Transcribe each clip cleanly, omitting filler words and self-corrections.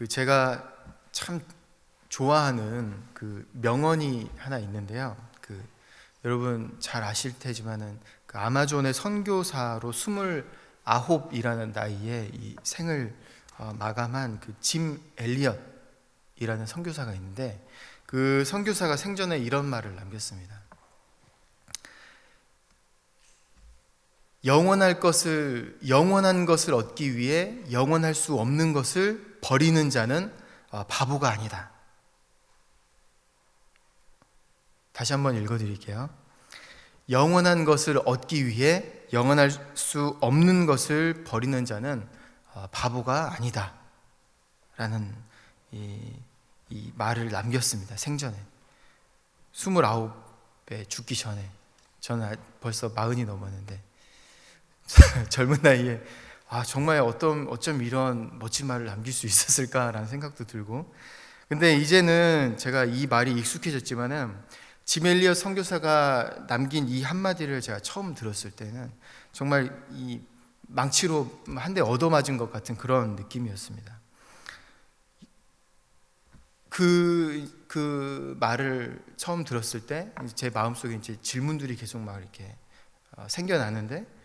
제가 참 좋아하는 명언이 하나 있는데요. 여러분 잘 아실 테지만은 아마존의 선교사로 29이라는 나이에 이 생을 마감한 짐 엘리엇이라는 선교사가 있는데, 그 선교사가 생전에 이런 말을 남겼습니다. 영원한 것을 얻기 위해 영원할 수 없는 것을 버리는 자는 바보가 아니다. 다시 한번 읽어드릴게요. 영원한 것을 얻기 위해 영원할 수 없는 것을 버리는 자는 바보가 아니다 라는 이 말을 남겼습니다. 생전에 29에 죽기 전에. 저는 벌써 40이 넘었는데 젊은 나이에 정말 어쩜 이런 멋진 말을 남길 수 있었을까라는 생각도 들고, 근데 이제는 제가 이 말이 익숙해졌지만은 짐 엘리엇 선교사가 남긴 이 한마디를 제가 처음 들었을 때는 정말 이 망치로 한 대 얻어맞은 것 같은 그런 느낌이었습니다. 그 말을 처음 들었을 때 제 마음속에 이제 질문들이 계속 막 이렇게 생겨나는데,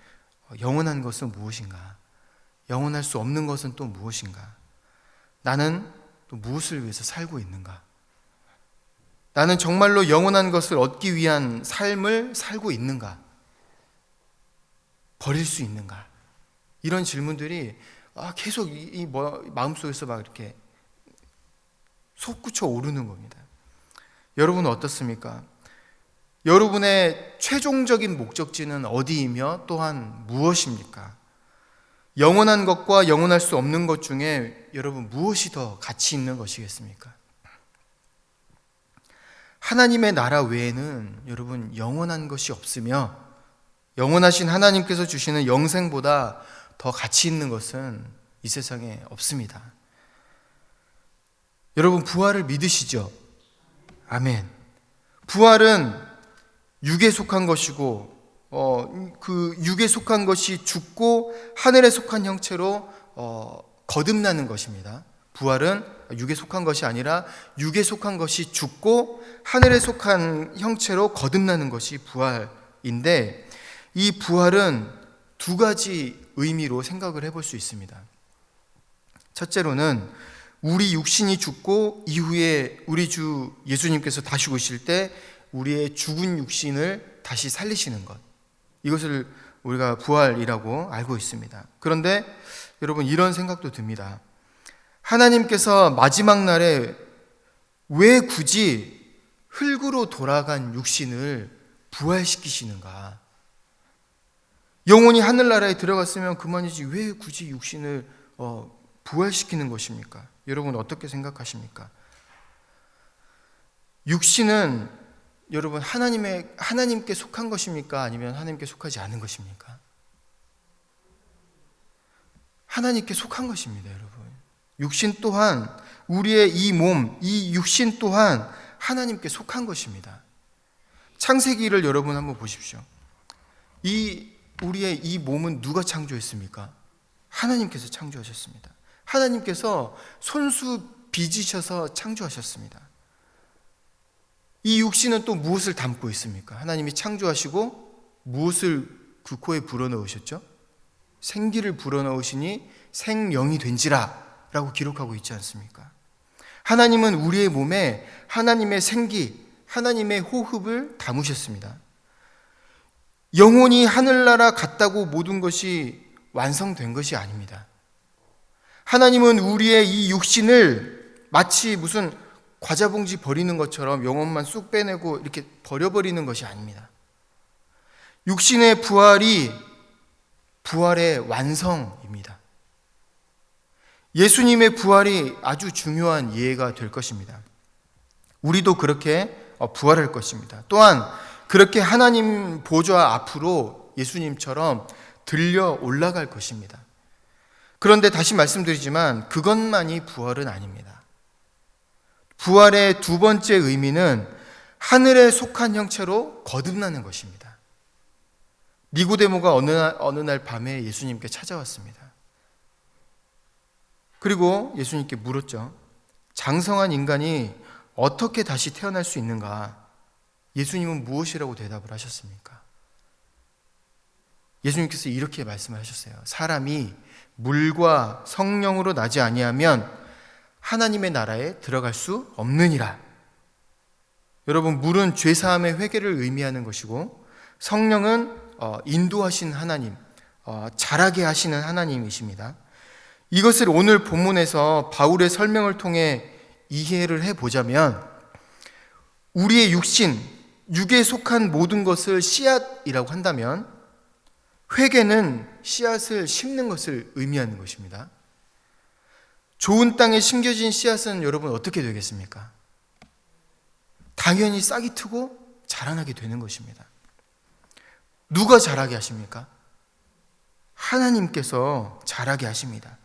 영원한 것은 무엇인가? 영원할 수 없는 것은 또 무엇인가? 나는 또 무엇을 위해서 살고 있는가? 나는 정말로 영원한 것을 얻기 위한 삶을 살고 있는가? 버릴 수 있는가? 이런 질문들이 계속 마음속에서 막 이렇게 솟구쳐 오르는 겁니다. 여러분은 어떻습니까? 여러분의 최종적인 목적지는 어디이며 또한 무엇입니까? 영원한 것과 영원할 수 없는 것 중에 여러분 무엇이 더 가치 있는 것이겠습니까? 하나님의 나라 외에는 여러분 영원한 것이 없으며, 영원하신 하나님께서 주시는 영생보다 더 가치 있는 것은 이 세상에 없습니다. 여러분 부활을 믿으시죠? 아멘. 부활은 육에 속한 것이고, 그 육에 속한 것이 죽고 하늘에 속한 형체로 거듭나는 것입니다. 부활은 육에 속한 것이 아니라 육에 속한 것이 죽고 하늘에 속한 형체로 거듭나는 것이 부활인데, 이 부활은 두 가지 의미로 생각을 해볼 수 있습니다. 첫째로는 우리 육신이 죽고 이후에 우리 주 예수님께서 다시 오실 때 우리의 죽은 육신을 다시 살리시는 것, 이것을 우리가 부활이라고 알고 있습니다. 그런데 여러분 이런 생각도 듭니다. 하나님께서 마지막 날에 왜 굳이 흙으로 돌아간 육신을 부활시키시는가? 영혼이 하늘나라에 들어갔으면 그만이지 왜 굳이 육신을 부활시키는 것입니까? 여러분 어떻게 생각하십니까? 육신은 여러분 하나님께 속한 것입니까? 아니면 하나님께 속하지 않은 것입니까? 하나님께 속한 것입니다, 여러분. 육신 또한, 우리의 이 몸, 이 육신 또한 하나님께 속한 것입니다. 창세기를 여러분 한번 보십시오. 우리의 이 몸은 누가 창조했습니까? 하나님께서 창조하셨습니다. 하나님께서 손수 빚으셔서 창조하셨습니다. 이 육신은 또 무엇을 담고 있습니까? 하나님이 창조하시고 무엇을 그 코에 불어넣으셨죠? 생기를 불어넣으시니 생명이 된지라 라고 기록하고 있지 않습니까? 하나님은 우리의 몸에 하나님의 생기, 하나님의 호흡을 담으셨습니다. 영혼이 하늘나라 갔다고 모든 것이 완성된 것이 아닙니다. 하나님은 우리의 이 육신을 마치 무슨 과자 봉지 버리는 것처럼 영혼만 쑥 빼내고 이렇게 버려버리는 것이 아닙니다. 육신의 부활이 부활의 완성입니다. 예수님의 부활이 아주 중요한 예가 될 것입니다. 우리도 그렇게 부활할 것입니다. 또한 그렇게 하나님 보좌 앞으로 예수님처럼 들려 올라갈 것입니다. 그런데 다시 말씀드리지만 그것만이 부활은 아닙니다. 부활의 두 번째 의미는 하늘에 속한 형체로 거듭나는 것입니다. 니고데모가 어느 날 밤에 예수님께 찾아왔습니다. 그리고 예수님께 물었죠. 장성한 인간이 어떻게 다시 태어날 수 있는가? 예수님은 무엇이라고 대답을 하셨습니까? 예수님께서 이렇게 말씀을 하셨어요. 사람이 물과 성령으로 나지 아니하면 하나님의 나라에 들어갈 수 없느니라. 여러분, 물은 죄사함의 회개를 의미하는 것이고, 성령은 인도하신 하나님, 자라게 하시는 하나님이십니다. 이것을 오늘 본문에서 바울의 설명을 통해 이해를 해보자면, 우리의 육신, 육에 속한 모든 것을 씨앗이라고 한다면 회개는 씨앗을 심는 것을 의미하는 것입니다. 좋은 땅에 심겨진 씨앗은 여러분 어떻게 되겠습니까? 당연히 싹이 트고 자라나게 되는 것입니다. 누가 자라게 하십니까? 하나님께서 자라게 하십니다.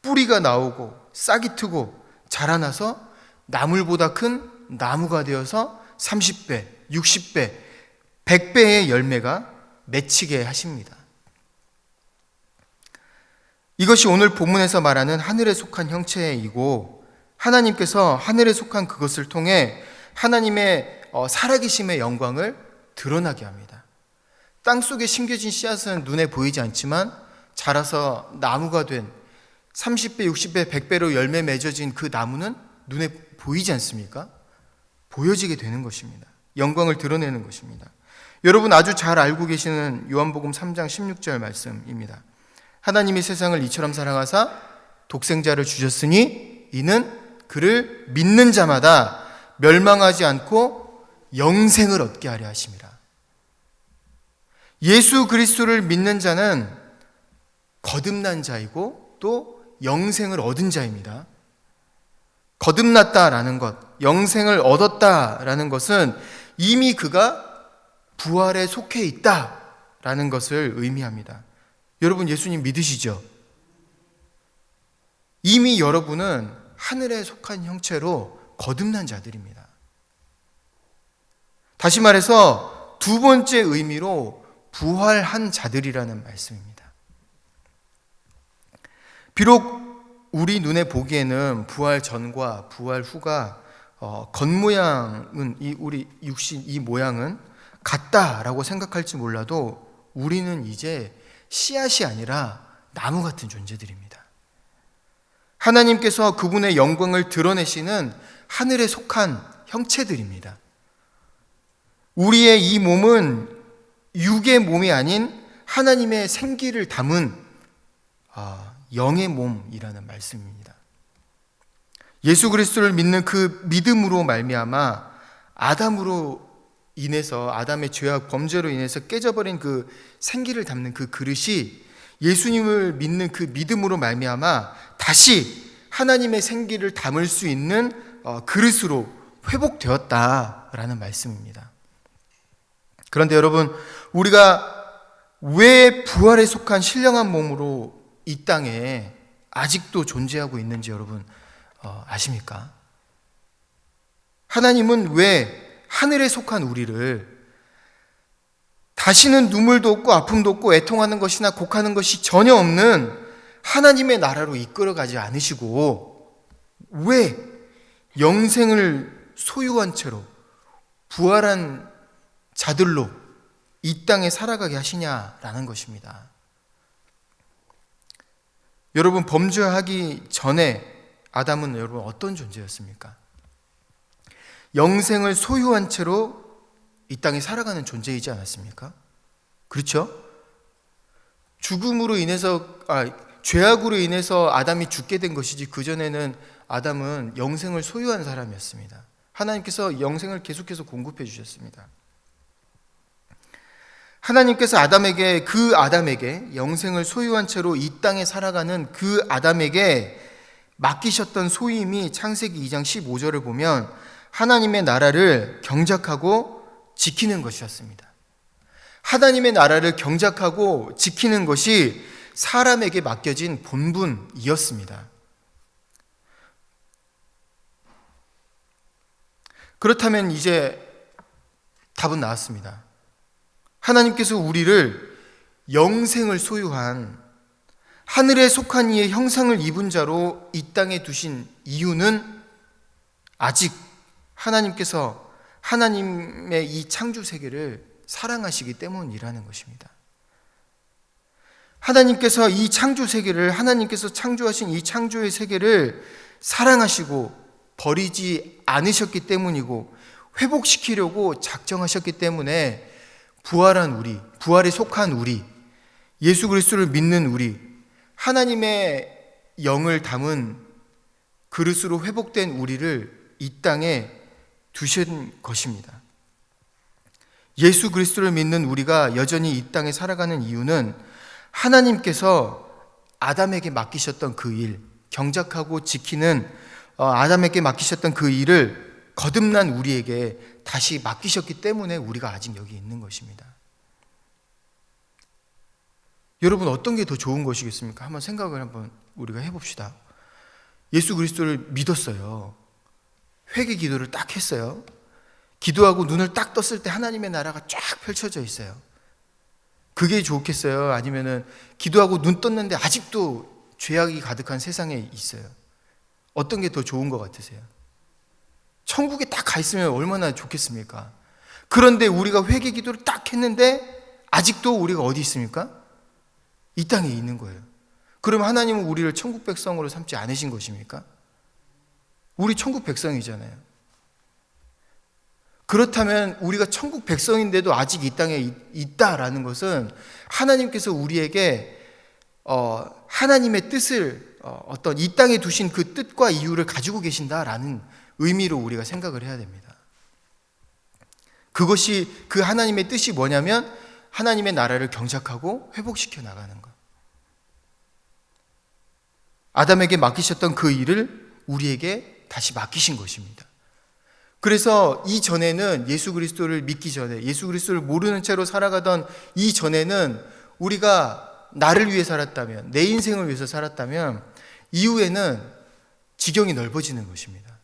뿌리가 나오고 싹이 트고 자라나서 나물보다 큰 나무가 되어서 30배, 60배, 100배의 열매가 맺히게 하십니다. 이것이 오늘 본문에서 말하는 하늘에 속한 형체이고, 하나님께서 하늘에 속한 그것을 통해 하나님의 살아계심의 영광을 드러나게 합니다. 땅속에 심겨진 씨앗은 눈에 보이지 않지만 자라서 나무가 된 30배, 60배, 100배로 열매 맺어진 그 나무는 눈에 보이지 않습니까? 보여지게 되는 것입니다. 영광을 드러내는 것입니다. 여러분 아주 잘 알고 계시는 요한복음 3장 16절 말씀입니다. 하나님이 세상을 이처럼 사랑하사 독생자를 주셨으니 이는 그를 믿는 자마다 멸망하지 않고 영생을 얻게 하려 하심이라. 예수 그리스도를 믿는 자는 거듭난 자이고 또 영생을 얻은 자입니다. 거듭났다라는 것, 영생을 얻었다라는 것은 이미 그가 부활에 속해 있다라는 것을 의미합니다. 여러분 예수님 믿으시죠? 이미 여러분은 하늘에 속한 형체로 거듭난 자들입니다. 다시 말해서 두 번째 의미로 부활한 자들이라는 말씀입니다. 비록 우리 눈에 보기에는 부활 전과 부활 후가 겉모양은 우리 육신 이 모양은 같다라고 생각할지 몰라도 우리는 이제 씨앗이 아니라 나무 같은 존재들입니다. 하나님께서 그분의 영광을 드러내시는 하늘에 속한 형체들입니다. 우리의 이 몸은 육의 몸이 아닌 하나님의 생기를 담은 영의 몸이라는 말씀입니다. 예수 그리스도를 믿는 그 믿음으로 말미암아 아담으로 인해서 아담의 죄악 범죄로 인해서 깨져버린 그 생기를 담는 그 그릇이 예수님을 믿는 그 믿음으로 말미암아 다시 하나님의 생기를 담을 수 있는 그릇으로 회복되었다라는 말씀입니다. 그런데 여러분, 우리가 왜 부활에 속한 신령한 몸으로 이 땅에 아직도 존재하고 있는지 여러분 아십니까? 하나님은 왜 하늘에 속한 우리를 다시는 눈물도 없고 아픔도 없고 애통하는 것이나 곡하는 것이 전혀 없는 하나님의 나라로 이끌어가지 않으시고 왜 영생을 소유한 채로 부활한 자들로 이 땅에 살아가게 하시냐라는 것입니다. 여러분, 범죄하기 전에 아담은 여러분 어떤 존재였습니까? 영생을 소유한 채로 이 땅에 살아가는 존재이지 않았습니까? 그렇죠? 죽음으로 인해서 죄악으로 인해서 아담이 죽게 된 것이지 그전에는 아담은 영생을 소유한 사람이었습니다. 하나님께서 영생을 계속해서 공급해 주셨습니다. 하나님께서 아담에게 영생을 소유한 채로 이 땅에 살아가는 그 아담에게 맡기셨던 소임이 창세기 2장 15절을 보면 하나님의 나라를 경작하고 지키는 것이었습니다. 하나님의 나라를 경작하고 지키는 것이 사람에게 맡겨진 본분이었습니다. 그렇다면 이제 답은 나왔습니다. 하나님께서 우리를 영생을 소유한 하늘에 속한 이의 형상을 입은 자로 이 땅에 두신 이유는 아직 하나님께서 하나님의 이 창조 세계를 사랑하시기 때문이라는 것입니다. 하나님께서 이 창조 세계를, 하나님께서 창조하신 이 창조의 세계를 사랑하시고 버리지 않으셨기 때문이고 회복시키려고 작정하셨기 때문에 부활한 우리, 부활에 속한 우리, 예수 그리스도를 믿는 우리, 하나님의 영을 담은 그릇으로 회복된 우리를 이 땅에 두신 것입니다. 예수 그리스도를 믿는 우리가 여전히 이 땅에 살아가는 이유는 하나님께서 아담에게 맡기셨던 그 일, 경작하고 지키는 아담에게 맡기셨던 그 일을 거듭난 우리에게 다시 맡기셨기 때문에 우리가 아직 여기 있는 것입니다. 여러분, 어떤 게 더 좋은 것이겠습니까? 한번 생각을 한번 우리가 해봅시다. 예수 그리스도를 믿었어요. 회개 기도를 딱 했어요. 기도하고 눈을 딱 떴을 때 하나님의 나라가 쫙 펼쳐져 있어요. 그게 좋겠어요? 아니면은 기도하고 눈 떴는데 아직도 죄악이 가득한 세상에 있어요? 어떤 게 더 좋은 것 같으세요? 천국에 딱 가 있으면 얼마나 좋겠습니까? 그런데 우리가 회개 기도를 딱 했는데 아직도 우리가 어디 있습니까? 이 땅에 있는 거예요. 그러면 하나님은 우리를 천국 백성으로 삼지 않으신 것입니까? 우리 천국 백성이잖아요. 그렇다면 우리가 천국 백성인데도 아직 이 땅에 있다라는 것은 하나님께서 우리에게 하나님의 뜻을 어떤 이 땅에 두신 그 뜻과 이유를 가지고 계신다라는 의미로 우리가 생각을 해야 됩니다. 그것이 그 하나님의 뜻이 뭐냐면 하나님의 나라를 경작하고 회복시켜 나가는 것. 아담에게 맡기셨던 그 일을 우리에게 다시 맡기신 것입니다. 그래서 이전에는 예수 그리스도를 믿기 전에, 예수 그리스도를 모르는 채로 살아가던 이전에는 우리가 나를 위해 살았다면, 내 인생을 위해서 살았다면 이후에는 지경이 넓어지는 것입니다.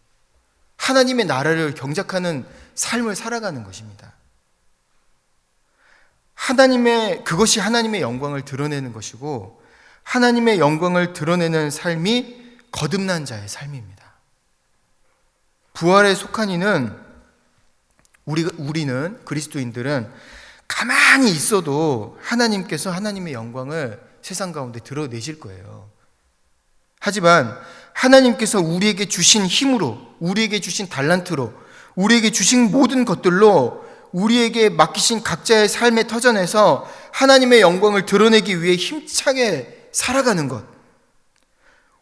하나님의 나라를 경작하는 삶을 살아가는 것입니다. 그것이 하나님의 영광을 드러내는 것이고 하나님의 영광을 드러내는 삶이 거듭난 자의 삶입니다. 부활에 속한 이는 우리는 그리스도인들은 가만히 있어도 하나님께서 하나님의 영광을 세상 가운데 드러내실 거예요. 하지만 하나님께서 우리에게 주신 힘으로, 우리에게 주신 달란트로, 우리에게 주신 모든 것들로 우리에게 맡기신 각자의 삶의 터전에서 하나님의 영광을 드러내기 위해 힘차게 살아가는 것,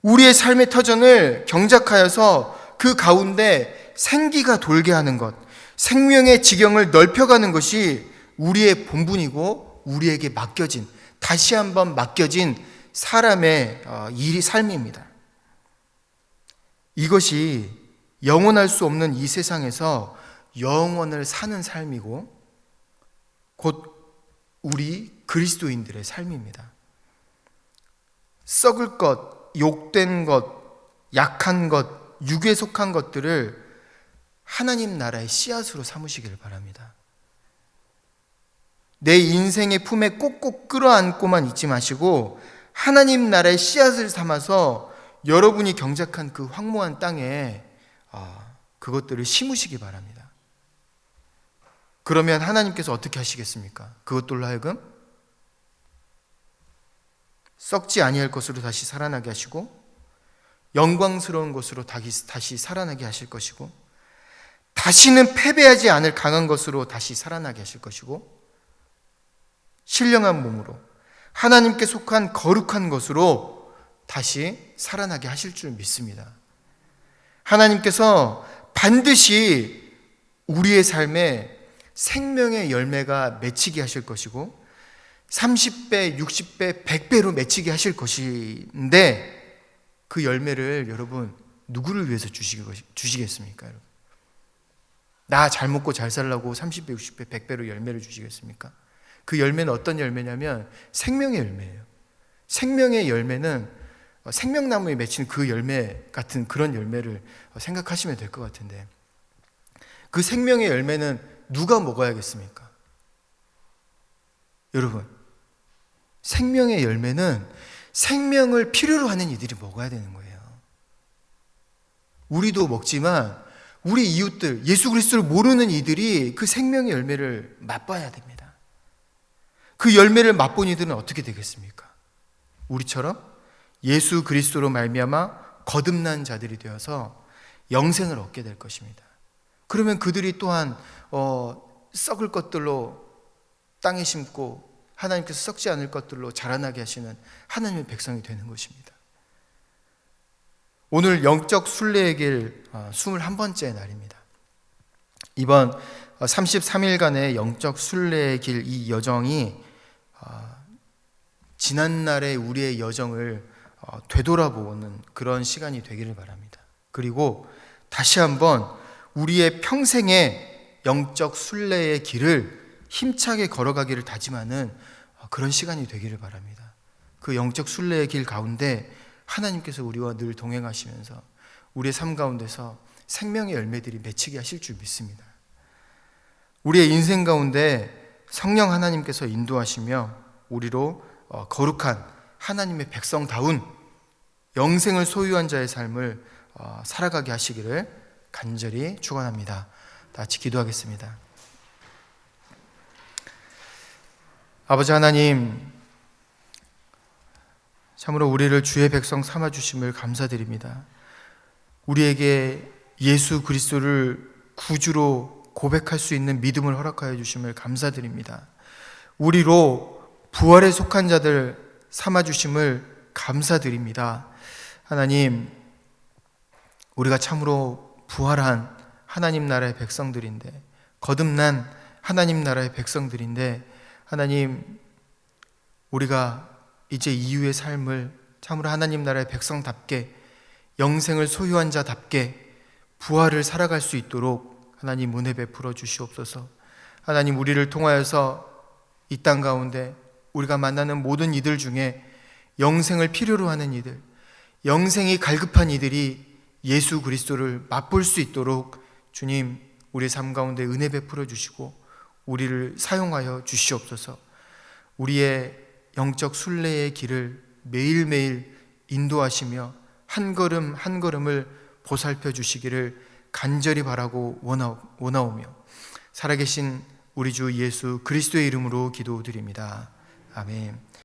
우리의 삶의 터전을 경작하여서 그 가운데 생기가 돌게 하는 것, 생명의 지경을 넓혀가는 것이 우리의 본분이고 우리에게 맡겨진, 다시 한번 맡겨진 사람의 삶입니다. 이것이 영원할 수 없는 이 세상에서 영원을 사는 삶이고 곧 우리 그리스도인들의 삶입니다. 썩을 것, 욕된 것, 약한 것, 육에 속한 것들을 하나님 나라의 씨앗으로 삼으시길 바랍니다. 내 인생의 품에 꼭꼭 끌어안고만 있지 마시고 하나님 나라의 씨앗을 삼아서 여러분이 경작한 그 황무한 땅에 그것들을 심으시기 바랍니다. 그러면 하나님께서 어떻게 하시겠습니까? 그것들로 하여금 썩지 아니할 것으로 다시 살아나게 하시고 영광스러운 것으로 다시 살아나게 하실 것이고 다시는 패배하지 않을 강한 것으로 다시 살아나게 하실 것이고 신령한 몸으로 하나님께 속한 거룩한 것으로 다시 살아나게 하실 줄 믿습니다. 하나님께서 반드시 우리의 삶에 생명의 열매가 맺히게 하실 것이고 30배, 60배, 100배로 맺히게 하실 것인데 그 열매를 여러분 누구를 위해서 주시겠습니까? 여러분? 나 잘 먹고 잘 살라고 30배, 60배, 100배로 열매를 주시겠습니까? 그 열매는 어떤 열매냐면 생명의 열매예요. 생명의 열매는 생명나무에 맺힌 그 열매 같은 그런 열매를 생각하시면 될 것 같은데 그 생명의 열매는 누가 먹어야겠습니까? 여러분, 생명의 열매는 생명을 필요로 하는 이들이 먹어야 되는 거예요. 우리도 먹지만 우리 이웃들, 예수 그리스도를 모르는 이들이 그 생명의 열매를 맛봐야 됩니다. 그 열매를 맛본 이들은 어떻게 되겠습니까? 우리처럼 예수 그리스도로 말미암아 거듭난 자들이 되어서 영생을 얻게 될 것입니다. 그러면 그들이 또한 썩을 것들로 땅에 심고 하나님께서 썩지 않을 것들로 자라나게 하시는 하나님의 백성이 되는 것입니다. 오늘 영적 순례의 길 21번째 날입니다. 이번 33일간의 영적 순례의 길 이 여정이 지난날의 우리의 여정을 되돌아보는 그런 시간이 되기를 바랍니다. 그리고 다시 한번 우리의 평생의 영적 순례의 길을 힘차게 걸어가기를 다짐하는 그런 시간이 되기를 바랍니다. 그 영적 순례의 길 가운데 하나님께서 우리와 늘 동행하시면서 우리의 삶 가운데서 생명의 열매들이 맺히게 하실 줄 믿습니다. 우리의 인생 가운데 성령 하나님께서 인도하시며 우리로 거룩한 하나님의 백성다운 영생을 소유한 자의 삶을 살아가게 하시기를 간절히 축원합니다. 다 같이 기도하겠습니다. 아버지 하나님, 참으로 우리를 주의 백성 삼아주심을 감사드립니다. 우리에게 예수 그리스도를 구주로 고백할 수 있는 믿음을 허락하여 주심을 감사드립니다. 우리로 부활에 속한 자들 삼아주심을 감사드립니다. 하나님, 우리가 참으로 부활한 하나님 나라의 백성들인데, 거듭난 하나님 나라의 백성들인데, 하나님, 우리가 이제 이후의 삶을 참으로 하나님 나라의 백성답게 영생을 소유한 자답게 부활을 살아갈 수 있도록 하나님 은혜 베풀어 주시옵소서. 하나님, 우리를 통하여서 이 땅 가운데 우리가 만나는 모든 이들 중에 영생을 필요로 하는 이들, 영생이 갈급한 이들이 예수 그리스도를 맛볼 수 있도록 주님, 우리의 삶 가운데 은혜 베풀어 주시고 우리를 사용하여 주시옵소서. 우리의 영적 순례의 길을 매일매일 인도하시며 한 걸음 한 걸음을 보살펴 주시기를 간절히 바라고 원하오며 살아계신 우리 주 예수 그리스도의 이름으로 기도드립니다. 아멘.